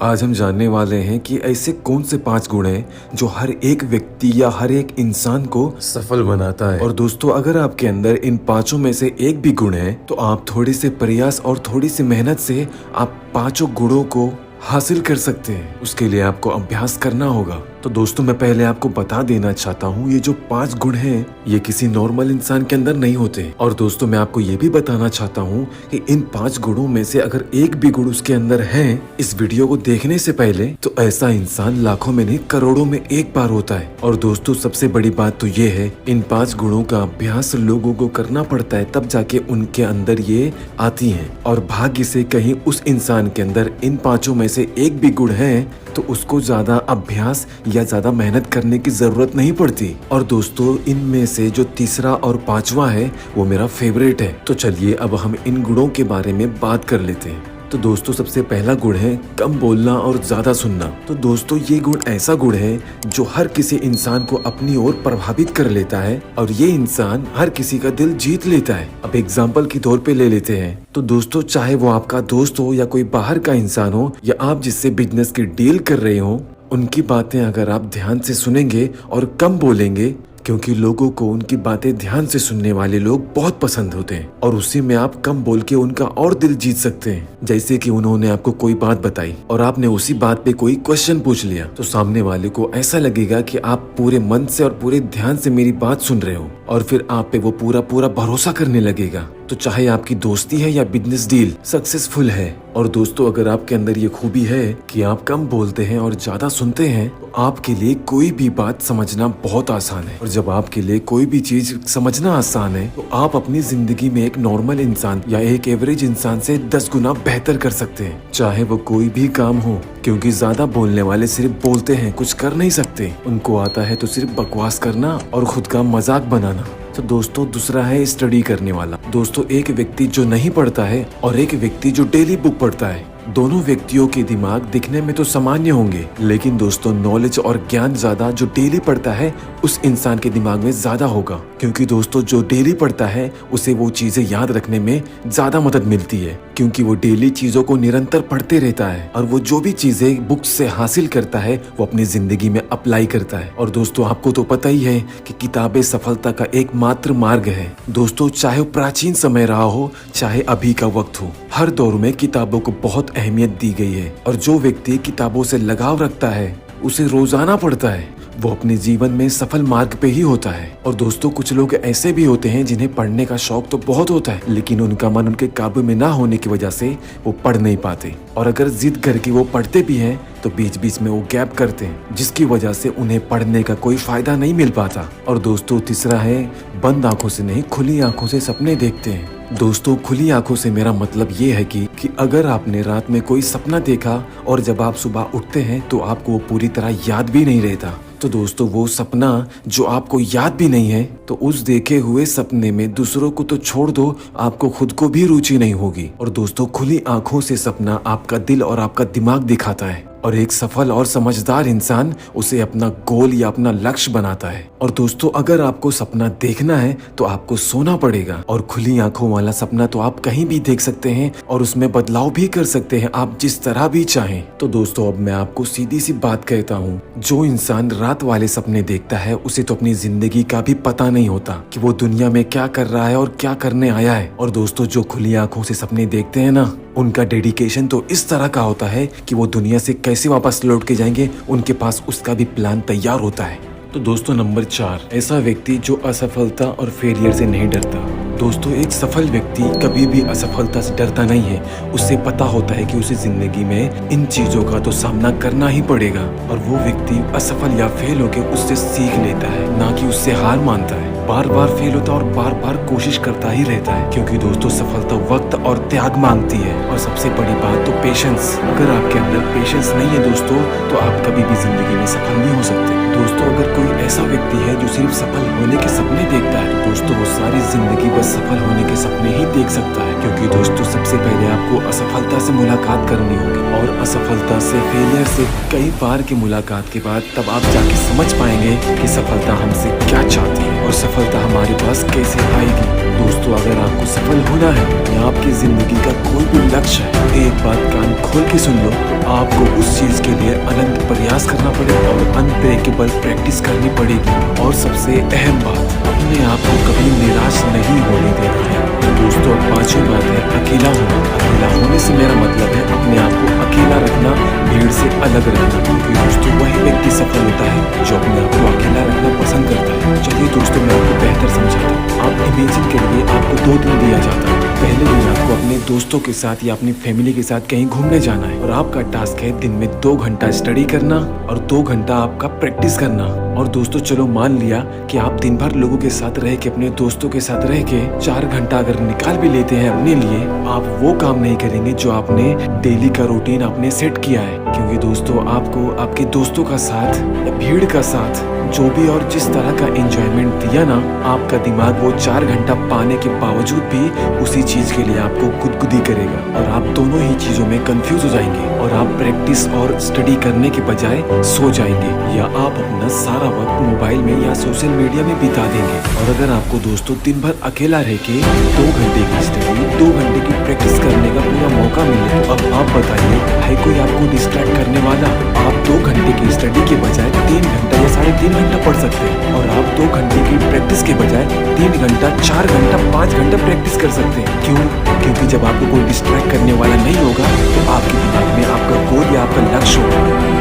आज हम जानने वाले हैं कि ऐसे कौन से 5 गुण हैं जो हर एक व्यक्ति या हर एक इंसान को सफल बनाता है। और दोस्तों, अगर आपके अंदर इन 5 में से एक भी गुण है तो आप थोड़े से प्रयास और थोड़ी सी मेहनत से आप 5 गुणों को हासिल कर सकते हैं। उसके लिए आपको अभ्यास करना होगा। तो दोस्तों, मैं पहले आपको बता देना चाहता हूँ, ये जो 5 गुण हैं ये किसी नॉर्मल इंसान के अंदर नहीं होते। और दोस्तों, मैं आपको ये भी बताना चाहता हूँ कि इन 5 गुणों में से अगर एक भी गुण उसके अंदर है इस वीडियो को देखने से पहले, तो ऐसा इंसान लाखों में नहीं करोड़ों में एक बार होता है। और दोस्तों, सबसे बड़ी बात तो ये है, इन 5 गुणों का अभ्यास लोगों को करना पड़ता है, तब जाके उनके अंदर ये आती है। और भाग्य से कहीं उस इंसान के अंदर इन 5 में से एक भी गुण है तो उसको ज्यादा अभ्यास या ज्यादा मेहनत करने की जरूरत नहीं पड़ती। और दोस्तों, इनमें से जो तीसरा और 5वां है वो मेरा फेवरेट है। तो चलिए अब हम इन गुणों के बारे में बात कर लेते हैं। तो दोस्तों, सबसे पहला गुण है कम बोलना और ज्यादा सुनना। तो दोस्तों, ये गुण ऐसा गुण है जो हर किसी इंसान को अपनी ओर प्रभावित कर लेता है और ये इंसान हर किसी का दिल जीत लेता है। अब एग्जाम्पल के तौर पे ले लेते हैं। तो दोस्तों, चाहे वो आपका दोस्त हो या कोई बाहर का इंसान हो या आप जिससे बिजनेस की डील कर रहे हो, उनकी बातें अगर आप ध्यान से सुनेंगे और कम बोलेंगे, क्योंकि लोगों को उनकी बातें ध्यान से सुनने वाले लोग बहुत पसंद होते हैं, और उसी में आप कम बोल के उनका और दिल जीत सकते हैं। जैसे कि उन्होंने आपको कोई बात बताई और आपने उसी बात पे कोई क्वेश्चन पूछ लिया, तो सामने वाले को ऐसा लगेगा कि आप पूरे मन से और पूरे ध्यान से मेरी बात सुन रहे हो, और फिर आप पे वो पूरा भरोसा करने लगेगा। तो चाहे आपकी दोस्ती है या बिजनेस डील सक्सेसफुल है। और दोस्तों, अगर आपके अंदर ये खूबी है कि आप कम बोलते हैं और ज्यादा सुनते हैं, तो आपके लिए कोई भी बात समझना बहुत आसान है। और जब आपके लिए कोई भी चीज समझना आसान है, तो आप अपनी जिंदगी में एक नॉर्मल इंसान या एक एवरेज इंसान से 10 गुना बेहतर कर सकते हैं, चाहे वो कोई भी काम हो। क्योंकि ज्यादा बोलने वाले सिर्फ बोलते हैं, कुछ कर नहीं सकते। उनको आता है तो सिर्फ बकवास करना और खुद का मजाक बनाना। तो दोस्तों, दूसरा है स्टडी करने वाला। दोस्तों, एक व्यक्ति जो नहीं पढ़ता है और एक व्यक्ति जो डेली बुक पढ़ता है, दोनों व्यक्तियों के दिमाग दिखने में तो सामान्य होंगे, लेकिन दोस्तों, नॉलेज और ज्ञान ज्यादा जो डेली पढ़ता है उस इंसान के दिमाग में ज्यादा होगा। क्योंकि दोस्तों, जो डेली पढ़ता है उसे वो चीजें याद रखने में ज्यादा मदद मिलती है, क्योंकि वो डेली चीजों को निरंतर पढ़ते रहता है, और वो जो भी चीजें बुक से हासिल करता है वो अपनी जिंदगी में अप्लाई करता है। और दोस्तों, आपको तो पता ही है कि किताबें सफलता का एकमात्र मार्ग है। दोस्तों, चाहे प्राचीन समय रहा हो चाहे अभी का वक्त हो, हर दौर में किताबों को बहुत अहमियत दी गई है। और जो व्यक्ति किताबों से लगाव रखता है, उसे रोजाना पढ़ता है, वो अपने जीवन में सफल मार्ग पे ही होता है। और दोस्तों, कुछ लोग ऐसे भी होते हैं जिन्हें पढ़ने का शौक तो बहुत होता है, लेकिन उनका मन उनके काबू में ना होने की वजह से वो पढ़ नहीं पाते, और अगर जिद करके वो पढ़ते भी हैं तो बीच बीच में वो गैप करते हैं, जिसकी वजह से उन्हें पढ़ने का कोई फायदा नहीं मिल पाता। और दोस्तों, तीसरा है बंद आंखों से नहीं खुली आंखों से सपने देखते हैं। दोस्तों, खुली आंखों से मेरा मतलब ये है कि अगर आपने रात में कोई सपना देखा और जब आप सुबह उठते हैं तो आपको वो पूरी तरह याद भी नहीं रहता, तो दोस्तों, वो सपना जो आपको याद भी नहीं है, तो उस देखे हुए सपने में दूसरों को तो छोड़ दो, आपको खुद को भी रुचि नहीं होगी। और दोस्तों, खुली आंखों से सपना आपका दिल और आपका दिमाग दिखाता है, और एक सफल और समझदार इंसान उसे अपना गोल या अपना लक्ष्य बनाता है। और दोस्तों, अगर आपको सपना देखना है तो आपको सोना पड़ेगा, और खुली आंखों वाला सपना तो आप कहीं भी देख सकते हैं और उसमें बदलाव भी कर सकते हैं, आप जिस तरह भी चाहें। तो दोस्तों, अब मैं आपको सीधी सी बात कहता हूँ, जो इंसान रात वाले सपने देखता है उसे तो अपनी जिंदगी का भी पता नहीं होता कि वो दुनिया में क्या कर रहा है और क्या करने आया है। और दोस्तों, जो खुली आंखों से सपने देखते हैं ना, उनका डेडिकेशन तो इस तरह का होता है कि वो दुनिया से कैसे वापस लौट के जाएंगे, उनके पास उसका भी प्लान तैयार होता है। तो दोस्तों, नंबर 4, ऐसा व्यक्ति जो असफलता और फेलियर से नहीं डरता। दोस्तों, एक सफल व्यक्ति कभी भी असफलता से डरता नहीं है। उसे पता होता है कि उसे जिंदगी में इन चीजों का तो सामना करना ही पड़ेगा, और वो व्यक्ति असफल या फेल होके उससे सीख लेता है, ना कि उससे हार मानता है। बार बार फेल होता है और बार बार कोशिश करता ही रहता है, क्योंकि दोस्तों, सफलता वक्त और त्याग मांगती है। और सबसे बड़ी बात तो पेशेंस। अगर आपके अंदर पेशेंस नहीं है दोस्तों, तो आप कभी भी जिंदगी में सफल नहीं हो सकते। दोस्तों, अगर कोई ऐसा व्यक्ति है जो सिर्फ सफल होने के सपने देखता है, तो दोस्तों, वो सारी जिंदगी बस सफल होने के सपने ही देख सकता है। क्योंकि दोस्तों, सबसे पहले आपको असफलता से मुलाकात करनी होगी, और असफलता से, फेलियर से कई बार की मुलाकात के बाद तब आप जाके समझ पाएंगे कि सफलता हमसे क्या चाहती है। और सफलता हमारे पास कैसे आएगी। दोस्तों, अगर आपको सफल होना है या आपकी जिंदगी का कोई भी लक्ष्य है, एक बात कान खोल के सुन लो, आपको उस चीज के लिए अनंत प्रयास करना पड़ेगा और अनब्रेकेबल प्रैक्टिस करनी पड़ेगी। और सबसे अहम बात, अपने आप को कभी निराश नहीं होने देना है। दोस्तों, अब पांचवी बात है अकेला होना। अकेला होने से मेरा मतलब है अपने आप को अकेला रखना, भीड़ से अलग रखना। क्योंकि दोस्तों, वही व्यक्ति सफल होता है जो अपने आप को अकेला रखना पसंद करता है। चलिए दोस्तों, मैं आपको बेहतर समझाता हूँ। आप इमेजिन करिए, आपको 2 दिन दिया जाता है। पहले दिन आपको अपने दोस्तों के साथ या अपनी फैमिली के साथ कहीं घूमने जाना है और आपका टास्क है दिन में 2 घंटा स्टडी करना और 2 घंटा आपका प्रैक्टिस करना। और दोस्तों, चलो मान लिया कि आप दिन भर लोगों के साथ रह के, अपने दोस्तों के साथ रह के 4 घंटा अगर निकाल भी लेते हैं अपने लिए, आप वो काम नहीं करेंगे जो आपने डेली का रूटीन आपने सेट किया है। क्योंकि दोस्तों, आपको आपके दोस्तों का साथ या भीड़ का साथ जो भी और जिस तरह का एंजॉयमेंट दिया ना, आपका दिमाग वो 4 घंटा पाने के बावजूद भी उसी चीज के लिए आपको गुदगुदी करेगा और आप दोनों ही चीजों में कंफ्यूज हो जाएंगे और आप प्रैक्टिस और स्टडी करने के बजाय सो जाएंगे या आप अपना सारा वक्त मोबाइल में या सोशल मीडिया में बिता देंगे। और अगर आपको दोस्तों दिन भर अकेला रह के 2 घंटे की स्टडी, 2 घंटे की प्रैक्टिस करने का पूरा मौका मिले, तो अब आप बताइए, है कोई आपको डिस्ट्रैक्ट करने वाला? आप 2 घंटे की स्टडी के बजाय 3 घंटा या 3.5 घंटा पढ़ सकते हैं और आप 2 घंटे की प्रैक्टिस के बजाय 3 घंटा, 4 घंटा, 5 घंटा प्रैक्टिस कर सकते हैं। क्यों? क्योंकि जब आपको कोई डिस्ट्रैक्ट करने वाला नहीं होगा तो आपके दिमाग में आपका गोल या आपका लक्ष्य होगा।